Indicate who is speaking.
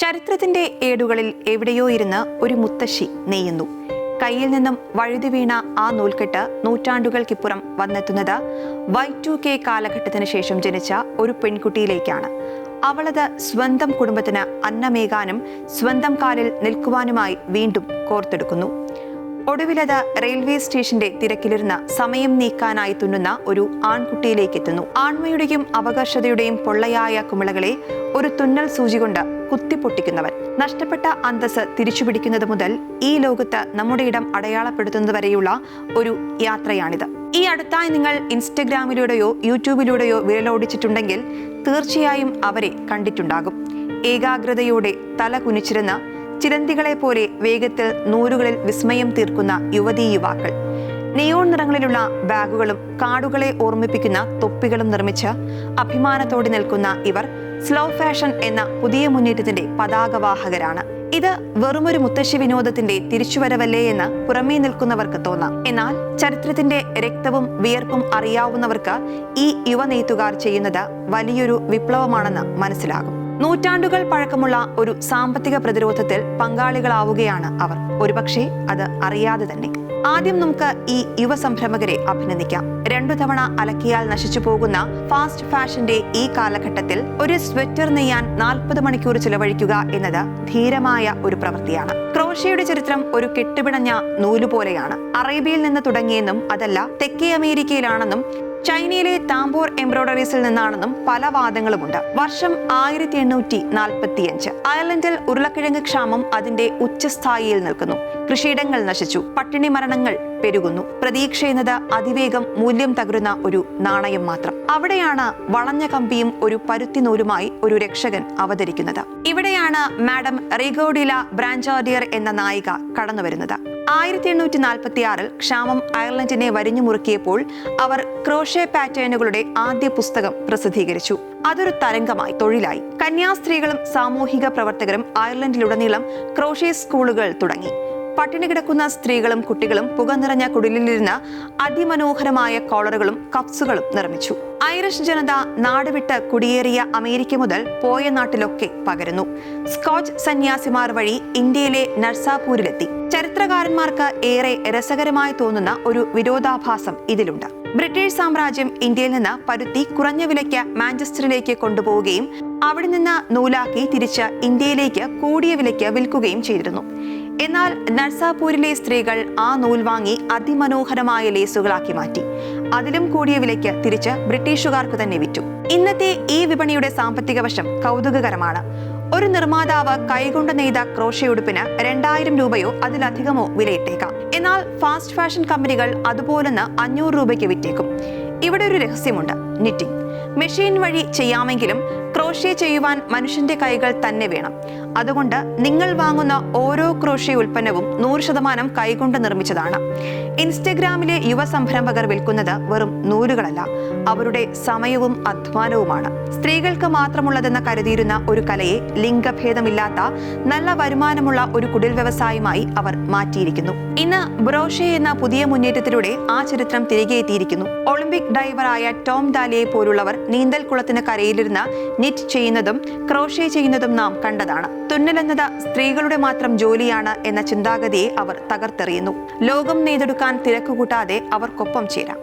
Speaker 1: ചരിത്രത്തിന്റെ ഏടുകളിൽ എവിടെയോ ഇരുന്ന് ഒരു മുത്തശ്ശി നെയ്യുന്നു. കയ്യിൽ നിന്നും വഴുതി വീണ ആ നൂൽക്കെട്ട് നൂറ്റാണ്ടുകൾക്കിപ്പുറം വന്നെത്തുന്നത് Y2K കാലഘട്ടത്തിന് ശേഷം ജനിച്ച ഒരു പെൺകുട്ടിയിലേക്കാണ്. അവളത് സ്വന്തം കുടുംബത്തിന് അന്നമേകാനും സ്വന്തം കാലിൽ നിൽക്കുവാനുമായി വീണ്ടും കോർത്തെടുക്കുന്നു. ഒടുവിലത് റെയിൽവേ സ്റ്റേഷന്റെ തിരക്കിലിരുന്ന് സമയം നീക്കാനായി തുന്നുന്ന ഒരു ആൺകുട്ടിയിലേക്ക് എത്തുന്നു. ആൺമയുടെയും അവകാശതയുടെയും പൊള്ളയായ കുമിളകളെ ഒരു തുന്നൽ സൂചി കൊണ്ട് കുത്തിപ്പൊട്ടിക്കുന്നവൻ. നഷ്ടപ്പെട്ട അന്തസ് തിരിച്ചുപിടിക്കുന്നത് മുതൽ ഈ ലോകത്ത് നമ്മുടെ ഇടം അടയാളപ്പെടുത്തുന്നത് വരെയുള്ള ഒരു യാത്രയാണിത്. ഈ അടുത്തായി നിങ്ങൾ ഇൻസ്റ്റഗ്രാമിലൂടെയോ യൂട്യൂബിലൂടെയോ വിരലോടിച്ചിട്ടുണ്ടെങ്കിൽ തീർച്ചയായും അവരെ കണ്ടിട്ടുണ്ടാകും. ഏകാഗ്രതയോടെ തല കുനിച്ചിരുന്ന് ചിലന്തികളെ പോലെ വേഗത്തിൽ നൂലുകളിൽ വിസ്മയം തീർക്കുന്ന യുവതീ യുവാക്കൾ. നിയോൺ നിറങ്ങളിലുള്ള ബാഗുകളും കാടുകളെ ഓർമ്മിപ്പിക്കുന്ന തൊപ്പികളും നിർമ്മിച്ച് അഭിമാനത്തോടെ നിൽക്കുന്ന ഇവർ സ്ലോ ഫാഷൻ എന്ന പുതിയ മുന്നേറ്റത്തിന്റെ പതാകവാഹകരാണ്. ഇത് വെറുമൊരു മുത്തശ്ശി വിനോദത്തിന്റെ തിരിച്ചുവരവല്ലേ എന്ന് പുറമേ നിൽക്കുന്നവർക്ക് തോന്നാം. എന്നാൽ ചരിത്രത്തിന്റെ രക്തവും വിയർപ്പും അറിയാവുന്നവർക്ക് ഈ യുവ നെയ്ത്തുകാർ ചെയ്യുന്നത് വലിയൊരു വിപ്ലവമാണെന്ന് മനസ്സിലാകും. നൂറ്റാണ്ടുകൾ പഴക്കമുള്ള ഒരു സാമ്പത്തിക പ്രതിരോധത്തിൽ പങ്കാളികളാവുകയാണ് അവർ, ഒരുപക്ഷെ അത് അറിയാതെ തന്നെ. ആദ്യം നമുക്ക് ഈ യുവ സംരംഭകരെ അഭിനന്ദിക്കാം. 2 തവണ അലക്കിയാൽ നശിച്ചു പോകുന്ന ഫാസ്റ്റ് ഫാഷന്റെ ഈ കാലഘട്ടത്തിൽ ഒരു സ്വെറ്റർ നെയ്യാൻ 40 മണിക്കൂർ ചിലവഴിക്കുക എന്നത് ധീരമായ ഒരു പ്രവൃത്തിയാണ്. ക്രോഷ്യയുടെ ചരിത്രം ഒരു കെട്ടുപിണഞ്ഞ നൂലുപോലെയാണ്. അറേബ്യയിൽ നിന്ന് തുടങ്ങിയെന്നും അതല്ല തെക്കേ അമേരിക്കയിലാണെന്നും ചൈനയിലെ താംബോർ എംബ്രോയിഡറീസിൽ നിന്നാണെന്നും പല വാദങ്ങളുമുണ്ട്. വർഷം 1845. അയർലൻഡിൽ ഉരുളക്കിഴങ്ങ് ക്ഷാമം അതിന്റെ ഉച്ചസ്ഥായിയിൽ നിൽക്കുന്നു. കൃഷിയിടങ്ങൾ നശിച്ചു. പട്ടിണി മരണങ്ങൾ പെരുകുന്നു. പ്രതീക്ഷ എന്നത് അതിവേഗം മൂല്യം തകരുന്ന ഒരു നാണയം മാത്രം. അവിടെയാണ് വളഞ്ഞ കമ്പിയും ഒരു പരുത്തി നൂലുമായി ഒരു രക്ഷകൻ അവതരിക്കുന്നത്. ഇവിടെയാണ് മാഡം റിഗോഡില ബ്രാഞ്ചാർഡിയർ എന്ന നായിക കടന്നുവരുന്നത്. 1846 ക്ഷാമം അയർലൻഡിനെ വരിഞ്ഞു മുറുക്കിയപ്പോൾ അവർ ക്രോഷേ പാറ്റേണുകളുടെ ആദ്യ പുസ്തകം പ്രസിദ്ധീകരിച്ചു. അതൊരു തരംഗമായി, തൊഴിലായി. കന്യാസ്ത്രീകളും സാമൂഹിക പ്രവർത്തകരും അയർലൻഡിലുടനീളം ക്രോഷേ സ്കൂളുകൾ തുടങ്ങി. പട്ടിണി കിടക്കുന്ന സ്ത്രീകളും കുട്ടികളും പുക നിറഞ്ഞ കുടിലിലിരുന്ന് അതിമനോഹരമായ കോളറുകളും കപ്സുകളും നിർമ്മിച്ചു. ഐറിഷ് ജനത നാടുവിട്ട് കുടിയേറിയ അമേരിക്ക മുതൽ പോയ നാട്ടിലൊക്കെ പകരുന്നു. സ്കോച്ച് സന്യാസിമാർ വഴി ഇന്ത്യയിലെ നർസാപൂരിലെത്തി. ചരിത്രകാരന്മാർക്ക് ഏറെ രസകരമായി തോന്നുന്ന ഒരു വിരോധാഭാസം ഇതിലുണ്ട്. ബ്രിട്ടീഷ് സാമ്രാജ്യം ഇന്ത്യയിൽ നിന്ന് പരുത്തി കുറഞ്ഞ വിലയ്ക്ക് മാഞ്ചസ്റ്ററിലേക്ക് കൊണ്ടുപോവുകയും അവിടെ നിന്ന് നൂലാക്കി തിരിച്ച് ഇന്ത്യയിലേക്ക് കൂടിയ വിലയ്ക്ക് വിൽക്കുകയും ചെയ്തിരുന്നു. എന്നാൽ നർസാപൂരിലെ സ്ത്രീകൾ ആ നൂൽ വാങ്ങി അതിമനോഹരമായ ലേസുകളാക്കി മാറ്റി. അതിലും കൂടിയ വിലയ്ക്ക് തിരിച്ച് ബ്രിട്ടീഷുകാർക്ക് തന്നെ വിറ്റു. ഇന്നത്തെ ഈ വിപണിയുടെ സാമ്പത്തിക വശം കൗതുകകരമാണ്. ഒരു നിർമ്മാതാവ് കൈകൊണ്ട് നെയ്ത ക്രോഷേ ഉടുപ്പിന് 2000 രൂപയോ അതിലധികമോ വിലയിട്ടേക്കാം. എന്നാൽ ഫാസ്റ്റ് ഫാഷൻ കമ്പനികൾ അതുപോലൊന്ന് 500 രൂപയ്ക്ക് വിറ്റേക്കും. ഇവിടെ ഒരു രഹസ്യമുണ്ട്. നിറ്റിംഗ് മെഷീൻ വഴി ചെയ്യാമെങ്കിലും ക്രോഷേ ചെയ്യുവാൻ മനുഷ്യന്റെ കൈകൾ തന്നെ വേണം. അതുകൊണ്ട് നിങ്ങൾ വാങ്ങുന്ന ഓരോ ക്രോഷേ ഉൽപ്പന്നവും 100% കൈകൊണ്ട് നിർമ്മിച്ചതാണ്. ഇൻസ്റ്റഗ്രാമിലെ യുവ സംരംഭകർ വിൽക്കുന്നത് വെറും നൂലുകളല്ല, അവരുടെ സമയവും അധ്വാനവുമാണ്. സ്ത്രീകൾക്ക് മാത്രമുള്ളതെന്ന് കരുതിയിരുന്ന ഒരു കലയെ ലിംഗഭേദമില്ലാത്ത നല്ല വരുമാനമുള്ള ഒരു കുടിൽ വ്യവസായമായി അവർ മാറ്റിയിരിക്കുന്നു. ഇന്ന് ബ്രോഷേ എന്ന പുതിയ മുന്നേറ്റത്തിലൂടെ ആ ചരിത്രം തിരികെ എത്തിയിരിക്കുന്നു. ഒളിമ്പിക് ഡൈവറായ ടോം ദാലിയെ പോലുള്ളവർ നീന്തൽ കുളത്തിന് കരയിലിരുന്ന് നിറ്റ് ചെയ്യുന്നതും ക്രോഷേ ചെയ്യുന്നതും നാം കണ്ടതാണ്. തുന്നലെന്നത് സ്ത്രീകളുടെ മാത്രം ജോലിയാണ് എന്ന ചിന്താഗതിയെ അവർ തകർത്തെറിയുന്നു. ലോകം നെയ്തെടുക്കാൻ തിരക്കുകൂട്ടാതെ അവർക്കൊപ്പം ചേരാം.